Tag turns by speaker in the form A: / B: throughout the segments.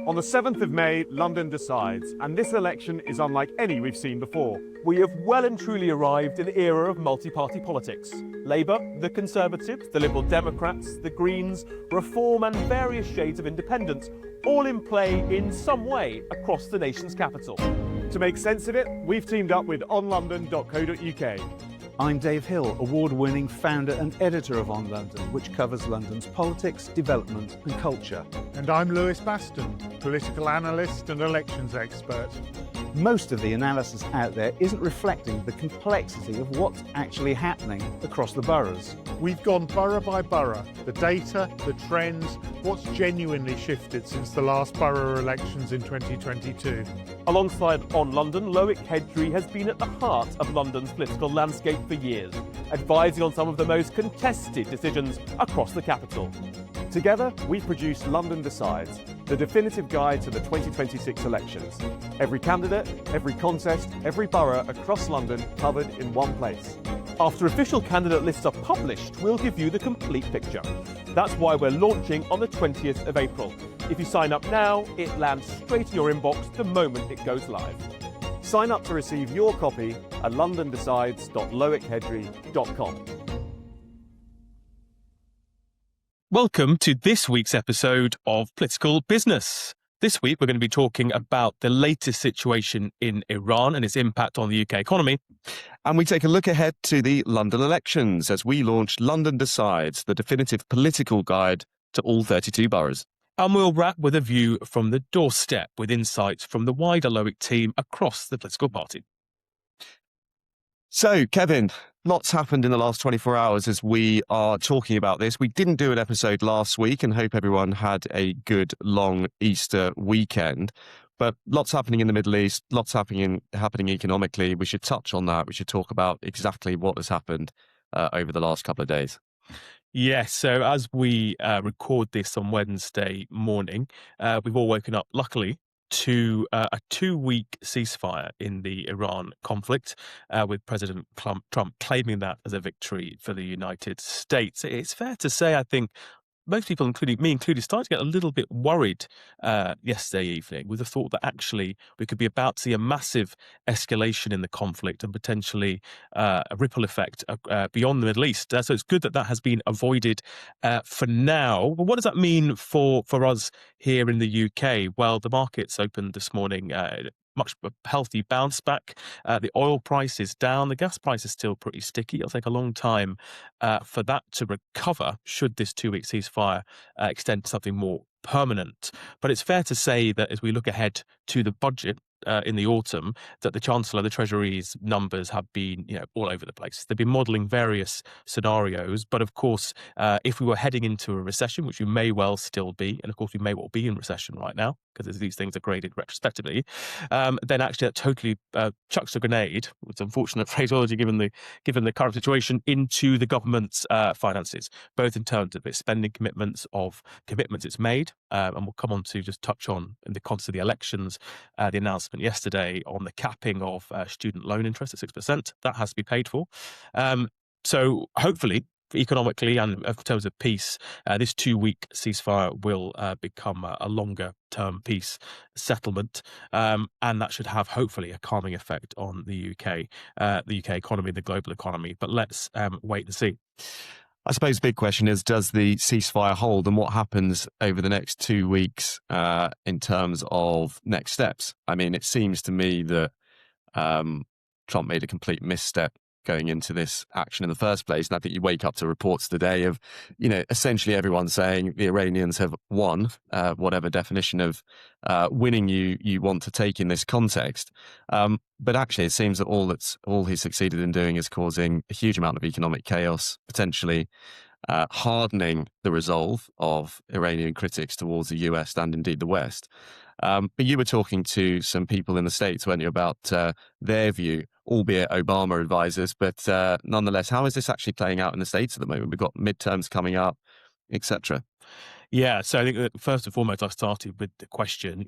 A: On the 7th of May, London decides, and this election is unlike any we've seen before.
B: We have well and truly arrived in the era of multi-party politics. Labour, the Conservatives, the Liberal Democrats, the Greens, Reform and various shades of independence, all in play in some way across the nation's capital.
A: To make sense of it, we've teamed up with onlondon.co.uk.
C: I'm Dave Hill, award-winning founder and editor of On London, which covers London's politics, development and culture.
D: And I'm Baston, political analyst and elections expert.
C: Most of the analysis out there isn't reflecting the complexity of what's actually happening across the boroughs.
D: We've gone borough by borough, the data, the trends, what's genuinely shifted since the last borough elections in 2022.
B: Alongside On London, Loic Hedry has been at the heart of London's political landscape for years, advising on some of the most contested decisions across the capital.
A: Together, we've produced London Decides, the definitive guide to the 2026 elections. Every candidate, every contest, every borough across London covered in one place.
B: After official candidate lists are published, we'll give you the complete picture. That's why we're launching on the 20th of April. If you sign up now, it lands straight in your inbox the moment it goes live.
A: Sign up to receive your copy at londondecides.loichedry.com.
E: Welcome to this week's episode of Political Business. This week, we're going to be talking about the latest situation in Iran and its impact on the UK economy.
F: And we take a look ahead to the London elections as we launch London Decides, the definitive political guide to all 32 boroughs.
E: And we'll wrap with a view from the doorstep with insights from the wider Loic team across the political party.
F: So, Kevin, lots happened in the last 24 hours as we are talking about this. We didn't do an episode last week and hope everyone had a good long Easter weekend. But lots happening in the Middle East, lots happening economically. We should touch on that. We should talk about exactly what has happened over the last couple of days.
E: Yes, so as we record this on Wednesday morning, we've all woken up, luckily, to a 2-week ceasefire in the Iran conflict, with President Trump claiming that as a victory for the United States. It's fair to say, I think, most people, including me included, started to get a little bit worried yesterday evening with the thought that actually we could be about to see a massive escalation in the conflict and potentially a ripple effect beyond the Middle East. So it's good that that has been avoided for now. But what does that mean for us here in the UK? Well, the markets opened this morning much healthy bounce back. The oil price is down. The gas price is still pretty sticky. It'll take a long time for that to recover should this 2-week ceasefire extend to something more permanent. But it's fair to say that as we look ahead to the budget in the autumn, that the Chancellor, the Treasury's numbers have been, all over the place. They've been modelling various scenarios, but of course, if we were heading into a recession, which we may well still be, and of course we may well be in recession right now, because these things are graded retrospectively, then actually that totally chucks a grenade, with unfortunate phraseology given the current situation, into the government's finances, both in terms of its spending commitments it's made, and we'll come on to just touch on, in the context of the elections, the announcement yesterday on the capping of student loan interest at 6%. That has to be paid for. So hopefully, economically and in terms of peace, this 2-week ceasefire will become a longer-term peace settlement, and that should have, hopefully, a calming effect on the UK economy, the global economy. But let's wait and see.
F: I suppose the big question is, does the ceasefire hold, and what happens over the next 2 weeks in terms of next steps? I mean, it seems to me that Trump made a complete misstep going into this action in the first place. And I think you wake up to reports today of, essentially everyone saying the Iranians have won, whatever definition of winning you want to take in this context. But actually, it seems that all he succeeded in doing is causing a huge amount of economic chaos, potentially hardening the resolve of Iranian critics towards the US and indeed the West. But you were talking to some people in the States, weren't you, about their view, albeit Obama advisors, but nonetheless, how is this actually playing out in the States at the moment? We've got midterms coming up, etc.
E: Yeah, so I think that first and foremost, I started with the question,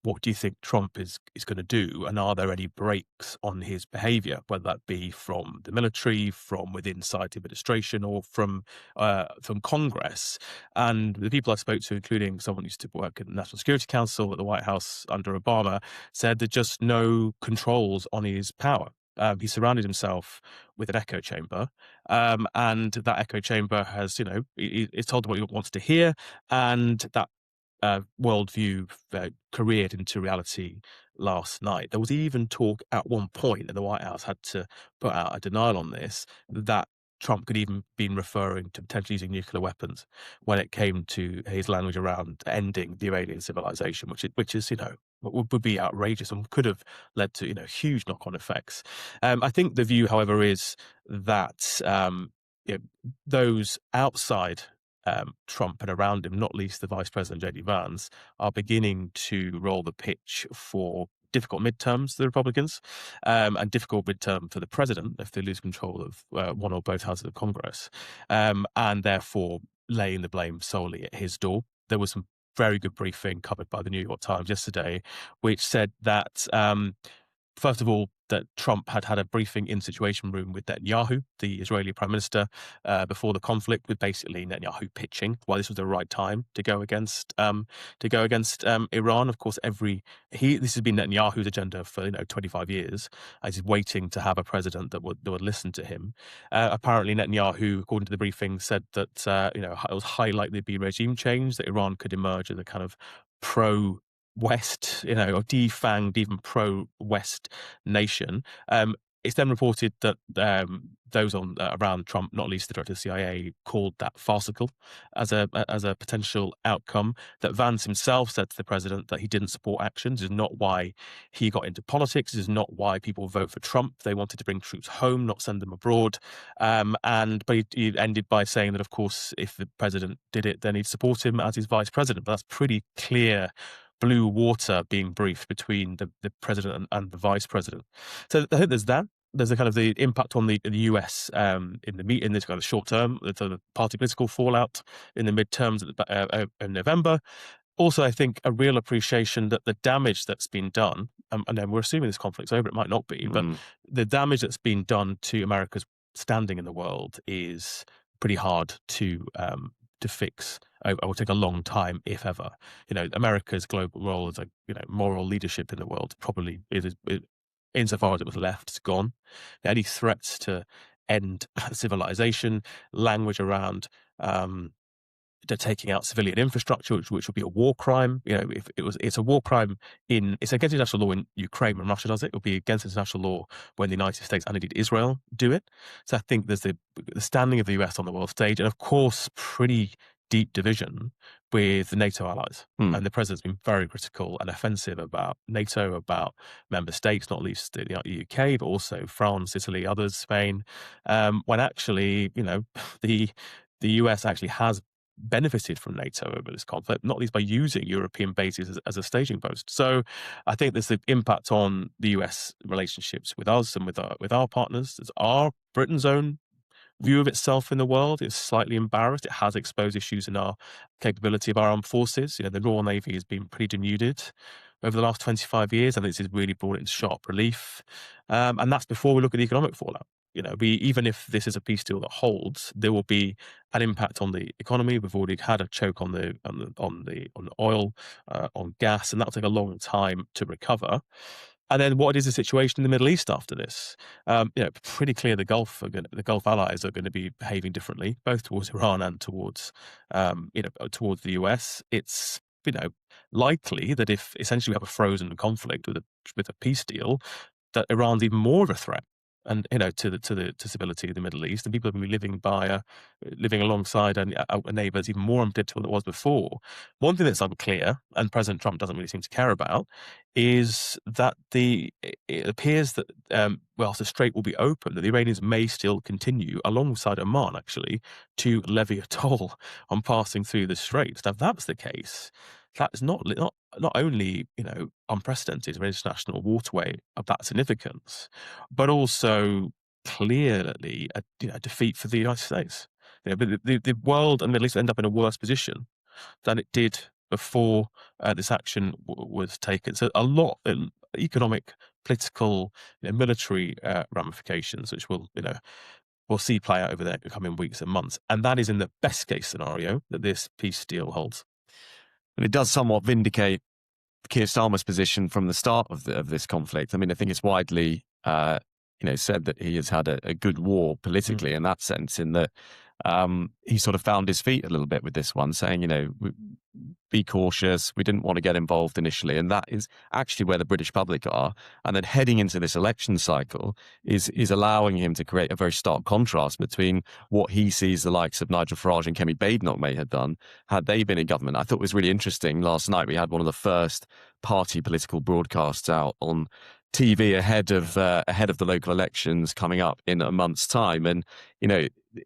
E: what do you think Trump is going to do? And are there any breaks on his behavior, whether that be from the military, from within inside the administration, or from Congress? And the people I spoke to, including someone who used to work at the National Security Council at the White House under Obama, said there's just no controls on his power. He surrounded himself with an echo chamber, and that echo chamber has, it's told him what he wants to hear, and that worldview careered into reality last night. There was even talk at one point, and the White House had to put out a denial on this, that Trump could even been referring to potentially using nuclear weapons when it came to his language around ending the Iranian civilization, which is would be outrageous and could have led to huge knock-on effects. I think the view, however, is that those outside Trump and around him, not least the Vice President J.D. Vance, are beginning to roll the pitch for difficult midterms for the Republicans, and difficult midterm for the president if they lose control of one or both houses of Congress, and therefore laying the blame solely at his door. There was some very good briefing covered by the New York Times yesterday, which said that, first of all, that Trump had a briefing in Situation Room with Netanyahu, the Israeli Prime Minister, before the conflict, with basically Netanyahu pitching why this was the right time to go against Iran. Of course, this has been Netanyahu's agenda for 25 years. He's waiting to have a president that would listen to him. Apparently, Netanyahu, according to the briefing, said that it was highly likely there'd be regime change, that Iran could emerge as a kind of pro-West, or defanged, even pro-West nation. It's then reported that those around Trump, not least the director of the CIA, called that farcical as a potential outcome. That Vance himself said to the president that he didn't support actions. This is not why he got into politics. This is not why people vote for Trump. They wanted to bring troops home, not send them abroad. But he ended by saying that, of course, if the president did it, then he'd support him as his vice president. But that's pretty clear blue water being briefed between the president and the vice president. So I think there's that. There's a kind of the impact on the US in this kind of short term, the party political fallout in the midterms in November. Also, I think a real appreciation that the damage that's been done, and then we're assuming this conflict's over, it might not be, but the damage that's been done to America's standing in the world is pretty hard to fix. It will take a long time, if ever. America's global role as a moral leadership in the world probably is insofar as it was left, it's gone. Any threats to end civilization, language around taking out civilian infrastructure, which would be a war crime. It's a war crime it's against international law in Ukraine when Russia does it. It will be against international law when the United States and indeed Israel do it. So I think there's the standing of the US on the world stage, and of course, pretty deep division with the NATO allies. And the president's been very critical and offensive about NATO, about member states, not least the UK, but also France, Italy, others, Spain, when actually, the US actually has benefited from NATO over this conflict, not least by using European bases as a staging post. So I think there's the impact on the US relationships with us and with our partners. There's Britain's own view of itself in the world is slightly embarrassed. It has exposed issues in our capability of our armed forces. The Royal Navy has been pretty denuded over the last 25 years. I think this has really brought it into sharp relief. And that's before we look at the economic fallout. Even if this is a peace deal that holds, there will be an impact on the economy. We've already had a choke on the oil, on gas, and that'll take a long time to recover. And then what is the situation in the Middle East after this? Pretty clear the Gulf allies are going to be behaving differently, both towards Iran and towards the US. It's likely that if essentially we have a frozen conflict with a peace deal, that Iran's even more of a threat, and to stability of the Middle East, and people are going to be living alongside a neighbour that's even more unpredictable than it was before. One thing that's unclear, and President Trump doesn't really seem to care about, is that it appears that whilst the strait will be open, that the Iranians may still continue, alongside Oman actually, to levy a toll on passing through the straits. Now, if that's the case, that is not only unprecedented for an international waterway of that significance, but also clearly a defeat for the United States. The world and the Middle East end up in a worse position than it did before this action was taken. So a lot of economic, political, military ramifications, which we'll see play out over the coming weeks and months. And that is in the best case scenario that this peace deal holds.
F: And it does somewhat vindicate Keir Starmer's position from the start of this conflict. I mean, I think it's widely said that he has had a good war politically in that sense, in that he sort of found his feet a little bit with this one, saying, be cautious. We didn't want to get involved initially. And that is actually where the British public are. And then heading into this election cycle is allowing him to create a very stark contrast between what he sees the likes of Nigel Farage and Kemi Badenoch may have done had they been in government. I thought it was really interesting. Last night we had one of the first party political broadcasts out on TV ahead of the local elections coming up in a month's time. And,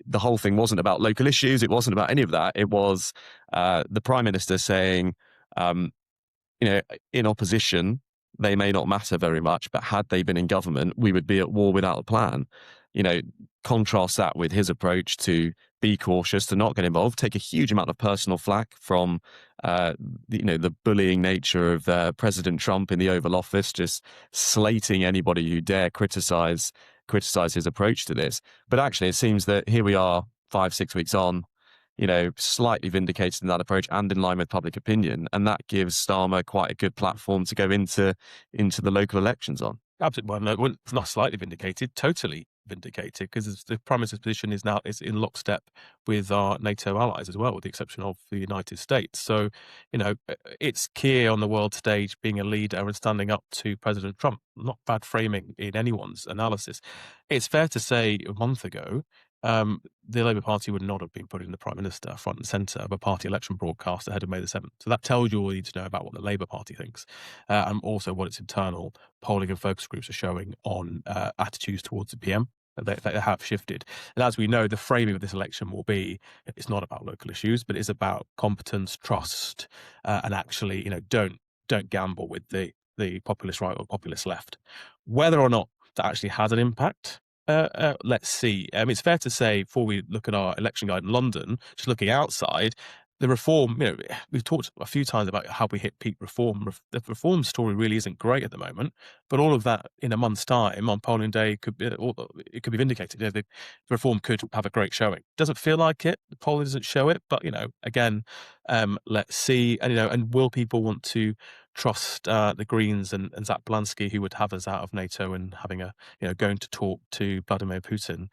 F: the whole thing wasn't about local issues. It wasn't about any of that. It was the Prime Minister saying, in opposition, they may not matter very much, but had they been in government, we would be at war without a plan. Contrast that with his approach to be cautious, to not get involved, take a huge amount of personal flack from, the bullying nature of President Trump in the Oval Office, just slating anybody who dare criticize his approach to this. But actually, it seems that here we are 5-6 weeks on, slightly vindicated in that approach and in line with public opinion. And that gives Starmer quite a good platform to go into the local elections on.
E: Absolutely. Well, it's not slightly vindicated, totally vindicated, because the Prime Minister's position is in lockstep with our NATO allies as well, with the exception of the United States. So, it's Keir on the world stage being a leader and standing up to President Trump. Not bad framing in anyone's analysis. It's fair to say a month ago, the Labour Party would not have been putting the Prime Minister front and centre of a party election broadcast ahead of May the 7th. So that tells you all you need to know about what the Labour Party thinks, and also what its internal polling and focus groups are showing on attitudes towards the PM. They have shifted. And as we know, the framing of this election will be, it's not about local issues, but it's about competence, trust, and actually, don't gamble with the populist right or populist left. Whether or not that actually has an impact, let's see. It's fair to say, before we look at our election guide in London, just looking outside, the reform, we've talked a few times about how we hit peak reform. The reform story really isn't great at the moment, but all of that in a month's time on polling day could be vindicated. The reform could have a great showing. Doesn't feel like it. The poll doesn't show it, but again, let's see. And will people want to trust the Greens and Zach Belansky, who would have us out of NATO and having going to talk to Vladimir Putin?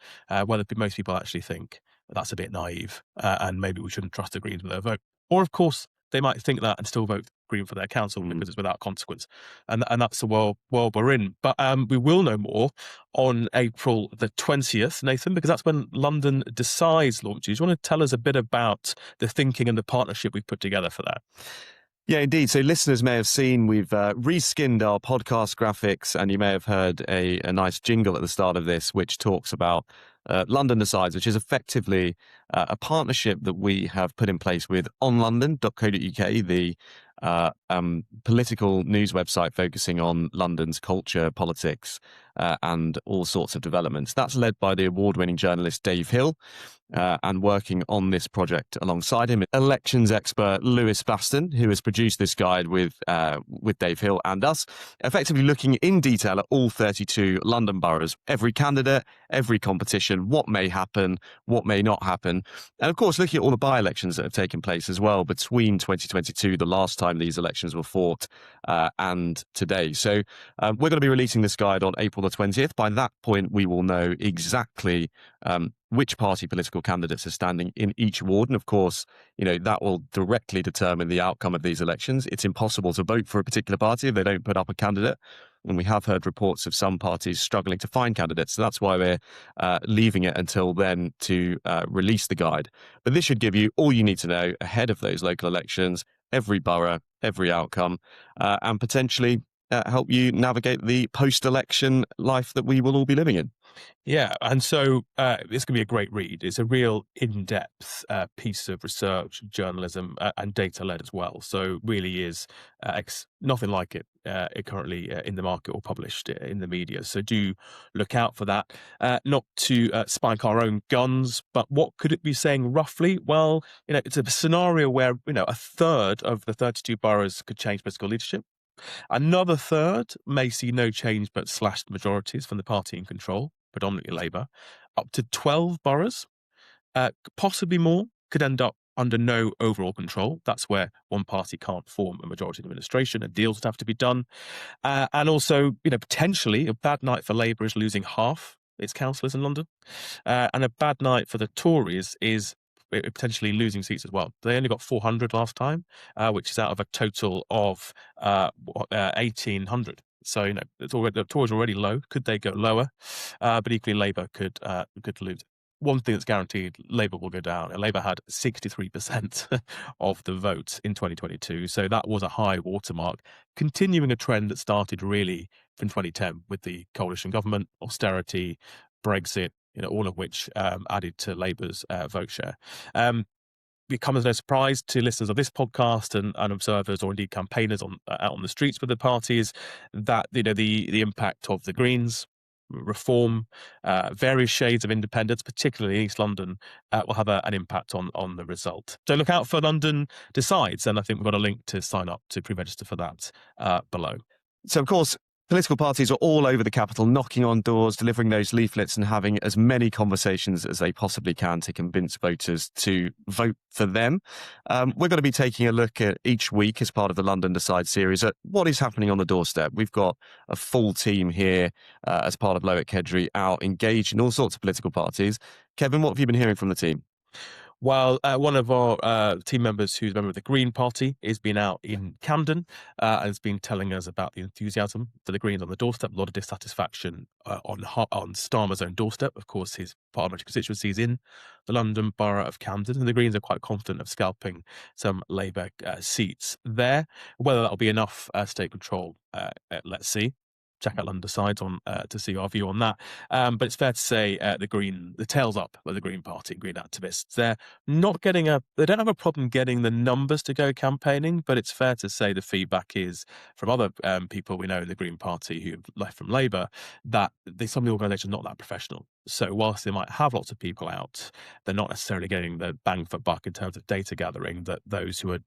E: Whether most people actually think that's a bit naive, and maybe we shouldn't trust the Greens with their vote. Or, of course, they might think that and still vote Green for their council because it's without consequence. And that's the world we're in. But we will know more on April the 20th, Nathan, because that's when London Decides launches. Do you want to tell us a bit about the thinking and the partnership we've put together for that?
F: Yeah, indeed. So listeners may have seen we've reskinned our podcast graphics, and you may have heard a nice jingle at the start of this, which talks about London Decides, which is effectively a partnership that we have put in place with onlondon.co.uk, the political news website focusing on London's culture, politics, and all sorts of developments. That's led by the award-winning journalist Dave Hill, and working on this project alongside him, elections expert Lewis Baston, who has produced this guide with Dave Hill and us, effectively looking in detail at all 32 London boroughs, every candidate, every competition, what may happen, what may not happen, and of course looking at all the by-elections that have taken place as well between 2022, the last time these elections were fought, and today. So we're going to be releasing this guide on April the 20th. By that point, we will know exactly which party political candidates are standing in each ward. And of course, that will directly determine the outcome of these elections. It's impossible to vote for a particular party if they don't put up a candidate. And we have heard reports of some parties struggling to find candidates. So that's why we're leaving it until then to release the guide. But this should give you all you need to know ahead of those local elections, every borough, every outcome, and potentially help you navigate the post-election life that we will all be living in.
E: Yeah, and so it's going to be a great read. It's a real in-depth piece of research, journalism, and data-led as well. So really is nothing like it currently in the market or published in the media. So do look out for that. Not to spike our own guns, but what could it be saying roughly? Well, it's a scenario where, a third of the 32 boroughs could change political leadership. Another third may see no change but slashed majorities from the party in control, predominantly Labour. Up to 12 boroughs, possibly more, could end up under no overall control. That's where one party can't form a majority administration and deals would have to be done. And also, potentially a bad night for Labour is losing half its councillors in London. And a bad night for the Tories is potentially losing seats as well. They only got 400 last time, which is out of a total of 1,800. So, the Tories are already low. Could they go lower? But equally, Labour could lose. One thing that's guaranteed, Labour will go down. Labour had 63% of the vote in 2022, so that was a high watermark, continuing a trend that started really from 2010 with the coalition government, austerity, Brexit, all of which added to Labour's vote share. It comes as no surprise to listeners of this podcast and observers or indeed campaigners out on the streets with the parties that the impact of the Greens, Reform, various shades of independence, particularly in East London, will have an impact on the result. So look out for London Decides, and I think we've got a link to sign up to pre-register for that below.
F: So, of course, political parties are all over the capital, knocking on doors, delivering those leaflets and having as many conversations as they possibly can to convince voters to vote for them. We're going to be taking a look at each week as part of the London Decide series at what is happening on the doorstep. We've got a full team here as part of Lowick Kedry out engaged in all sorts of political parties. Kevin, what have you been hearing from the team?
E: Well, one of our team members who's a member of the Green Party has been out in Camden and has been telling us about the enthusiasm for the Greens on the doorstep, a lot of dissatisfaction on Starmer's own doorstep. Of course, his parliamentary constituency is in the London Borough of Camden, and the Greens are quite confident of scalping some Labour seats there. Whether that'll be enough state control, let's see. Check out London Decides on to see our view on that. But it's fair to say the tail's up with the Green Party, Green activists. They don't have a problem getting the numbers to go campaigning, but it's fair to say the feedback is from other people we know in the Green Party who've left from Labour that some of the organisations are not that professional. So whilst they might have lots of people out, they're not necessarily getting the bang for buck in terms of data gathering that those who are,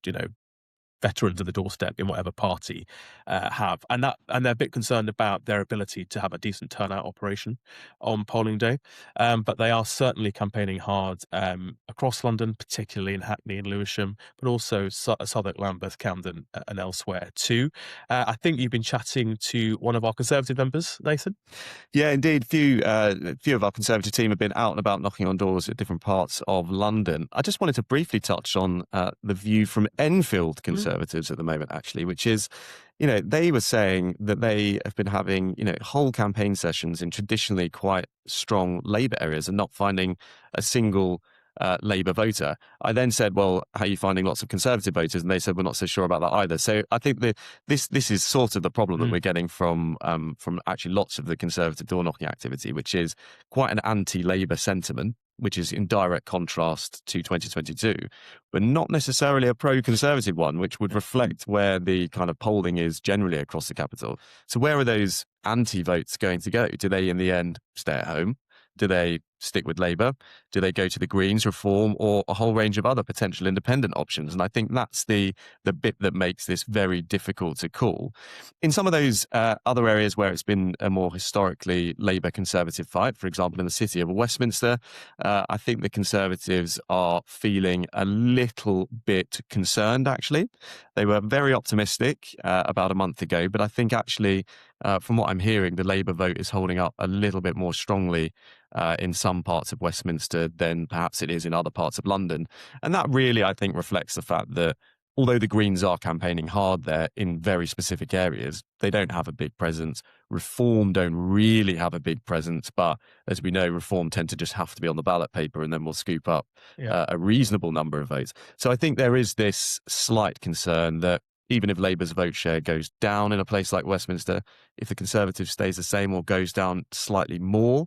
E: veterans of the doorstep in whatever party have, and they're a bit concerned about their ability to have a decent turnout operation on polling day. But they are certainly campaigning hard across London, particularly in Hackney and Lewisham, but also Southwark, Lambeth, Camden, and elsewhere too. I think you've been chatting to one of our Conservative members, Nathan.
F: Yeah, indeed. Few of our Conservative team have been out and about knocking on doors at different parts of London. I just wanted to briefly touch on the view from Enfield Conservatives at the moment, actually, which is, they were saying that they have been having, whole campaign sessions in traditionally quite strong Labour areas and not finding a single Labour voter. I then said, well, how are you finding lots of Conservative voters? And they said, we're not so sure about that either. So I think this is sort of the problem that we're getting from actually lots of the Conservative door-knocking activity, which is quite an anti-Labour sentiment, which is in direct contrast to 2022, but not necessarily a pro-Conservative one, which would reflect where the kind of polling is generally across the capital. So where are those anti-votes going to go? Do they, in the end, stay at home? Do they stick with Labour? Do they go to the Greens, Reform, or a whole range of other potential independent options? And I think that's the bit that makes this very difficult to call. In some of those other areas where it's been a more historically Labour Conservative fight, for example, in the city of Westminster, I think the Conservatives are feeling a little bit concerned, actually. They were very optimistic about a month ago, but I think actually, from what I'm hearing, the Labour vote is holding up a little bit more strongly in some parts of Westminster than perhaps it is in other parts of London. And that really, I think, reflects the fact that although the Greens are campaigning hard there in very specific areas, they don't have a big presence. Reform don't really have a big presence, but as we know, Reform tend to just have to be on the ballot paper and then we'll scoop up a reasonable number of votes. So I think there is this slight concern that even if Labour's vote share goes down in a place like Westminster, if the Conservative stays the same or goes down slightly more,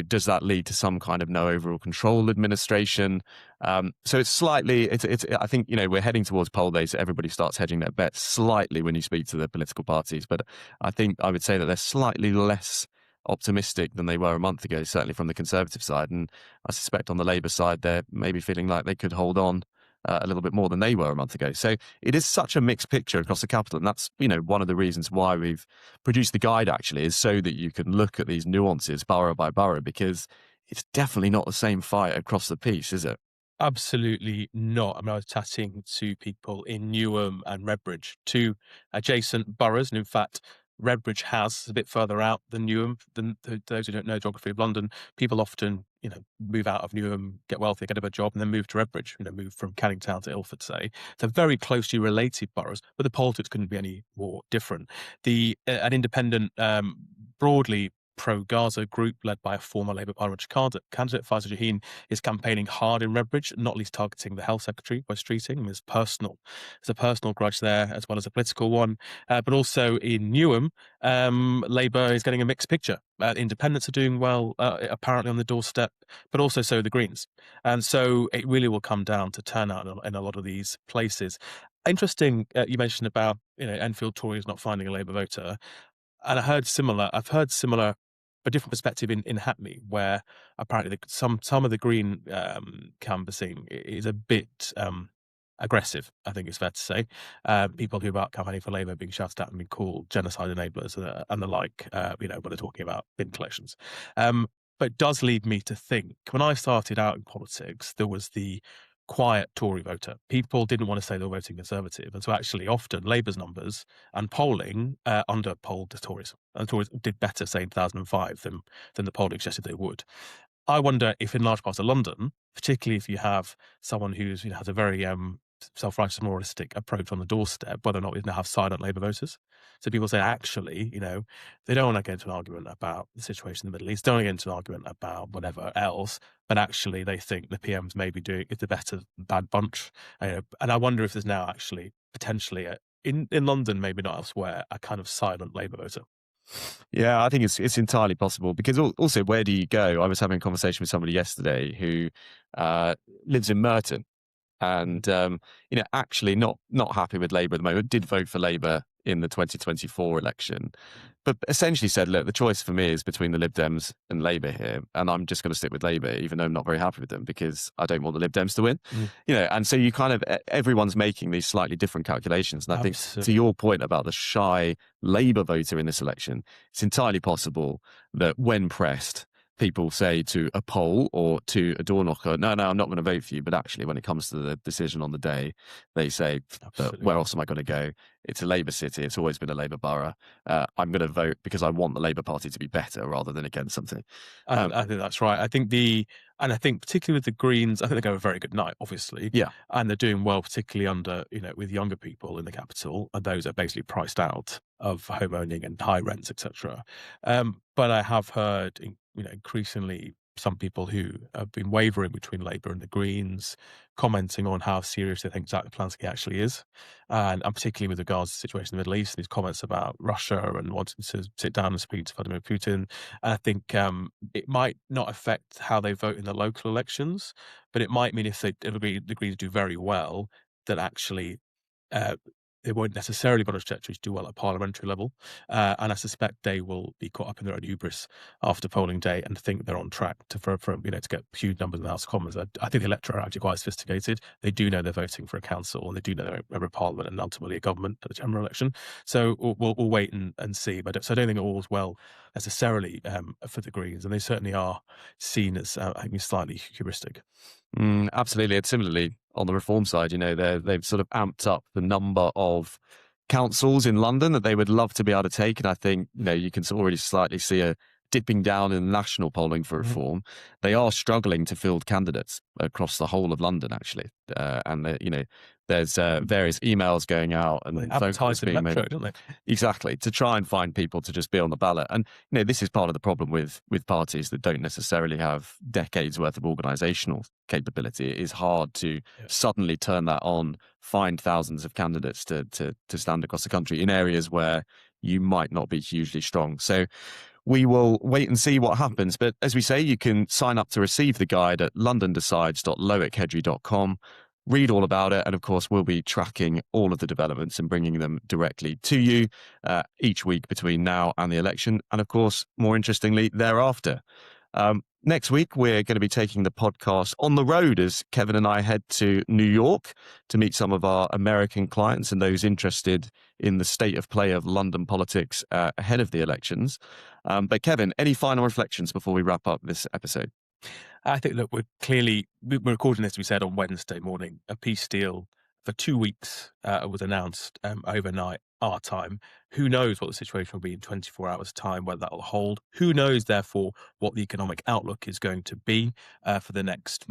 F: does that lead to some kind of no overall control administration? So it's slightly, I think, we're heading towards poll day, so everybody starts hedging their bets slightly when you speak to the political parties. But I think I would say that they're slightly less optimistic than they were a month ago, certainly from the Conservative side. And I suspect on the Labour side, they're maybe feeling like they could hold on a little bit more than they were a month ago. So it is such a mixed picture across the capital. And that's, one of the reasons why we've produced the guide, actually, is so that you can look at these nuances borough by borough, because it's definitely not the same fight across the piece, is it?
E: Absolutely not. I mean, I was chatting to people in Newham and Redbridge, two adjacent boroughs, and in fact, Redbridge has a bit further out than Newham. Than those who don't know geography of London, people often, move out of Newham, get wealthy, get a better job, and then move to Redbridge. Move from Canning Town to Ilford, say. They're very closely related boroughs, but the politics couldn't be any more different. An independent, broadly pro-Gaza group led by a former Labour parliamentary candidate, Faisal Shaheen, is campaigning hard in Redbridge, not least targeting the Health Secretary, Wes Streeting. There's a personal grudge there as well as a political one. But also in Newham, Labour is getting a mixed picture. Independents are doing well, apparently on the doorstep, but also so are the Greens. And so it really will come down to turnout in a lot of these places. Interesting, you mentioned about Enfield Tories not finding a Labour voter. And I've heard similar, a different perspective in Hackney, where apparently some of the Green canvassing is a bit aggressive, I think it's fair to say. People who are campaigning for Labour being shouted at and being called genocide enablers and the like, when they're talking about bin collections. But it does lead me to think, when I started out in politics, there was the quiet Tory voter. People didn't want to say they were voting Conservative. And so actually often Labour's numbers and polling underpolled the Tories. And the Tories did better, say, in 2005 than the polling suggested they would. I wonder if in large parts of London, particularly if you have someone who's has a very self-righteous, moralistic approach on the doorstep, whether or not we now have silent Labour voters. So people say, actually, they don't want to get into an argument about the situation in the Middle East, don't want to get into an argument about whatever else, but actually they think the PMs may be doing the better bad bunch. And I wonder if there's now actually potentially in London, maybe not elsewhere, a kind of silent Labour voter.
F: Yeah, I think it's entirely possible, because also, where do you go? I was having a conversation with somebody yesterday who lives in Merton, and actually not happy with Labour at the moment. Did vote for Labour in the 2024 election, but essentially said, look, the choice for me is between the Lib Dems and Labour here, and I'm just going to stick with Labour, even though I'm not very happy with them, because I don't want the Lib Dems to win. And so you kind of, everyone's making these slightly different calculations. And I think, to your point about the shy Labour voter in this election, it's entirely possible that when pressed, people say to a poll or to a door knocker, no, I'm not going to vote for you. But actually, when it comes to the decision on the day, they say, where else am I going to go? It's a Labour city. It's always been a Labour borough. I'm going to vote because I want the Labour Party to be better rather than against something.
E: I think that's right. I think particularly with the Greens, I think they go a very good night, obviously.
F: Yeah.
E: And they're doing well, particularly under, with younger people in the capital, and those are basically priced out of home owning and high rents, etc. But I have heard, increasingly some people who have been wavering between Labour and the Greens, commenting on how serious they think Jack Lansky actually is, and particularly with regards to the situation in the Middle East, and his comments about Russia and wanting to sit down and speak to Vladimir Putin. And I think it might not affect how they vote in the local elections, but it might mean if the Greens do very well, that actually they won't necessarily be on a trajectory to do well at parliamentary level. And I suspect they will be caught up in their own hubris after polling day and think they're on track to get huge numbers in the House of Commons. I think the electorate are actually quite sophisticated. They do know they're voting for a council, and they do know they're a member of parliament and ultimately a government at the general election. So we'll wait and see. So I don't think it all's well necessarily for the Greens, and they certainly are seen as I think slightly hubristic.
F: Absolutely. And similarly, on the reform side, they've sort of amped up the number of councils in London that they would love to be able to take. And I think, you can already slightly see a dipping down in national polling for reform. They are struggling to field candidates across the whole of London, actually. And there's various emails going out and phone calls being made.
E: Don't they?
F: Exactly, to try and find people to just be on the ballot. And this is part of the problem with parties that don't necessarily have decades worth of organisational capability. It is hard to suddenly turn that on, find thousands of candidates to stand across the country in areas where you might not be hugely strong. So we will wait and see what happens. But as we say, you can sign up to receive the guide at londondecides.loickedry.com. Read all about it. And of course, we'll be tracking all of the developments and bringing them directly to you each week between now and the election. And of course, more interestingly, thereafter. Next week, we're going to be taking the podcast on the road as Kevin and I head to New York to meet some of our American clients and those interested in the state of play of London politics ahead of the elections. But Kevin, any final reflections before we wrap up this episode?
E: I think, look, we're recording this, we said, on Wednesday morning. A peace deal for 2 weeks was announced overnight, our time. Who knows what the situation will be in 24 hours' time, whether that will hold. Who knows, therefore, what the economic outlook is going to be for the next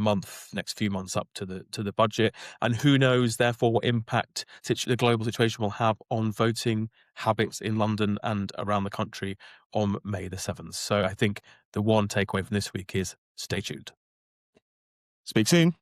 E: few months up to the budget. And who knows, therefore, what impact the global situation will have on voting habits in London and around the country on May the 7th. So I think the one takeaway from this week is stay tuned.
F: Speak soon.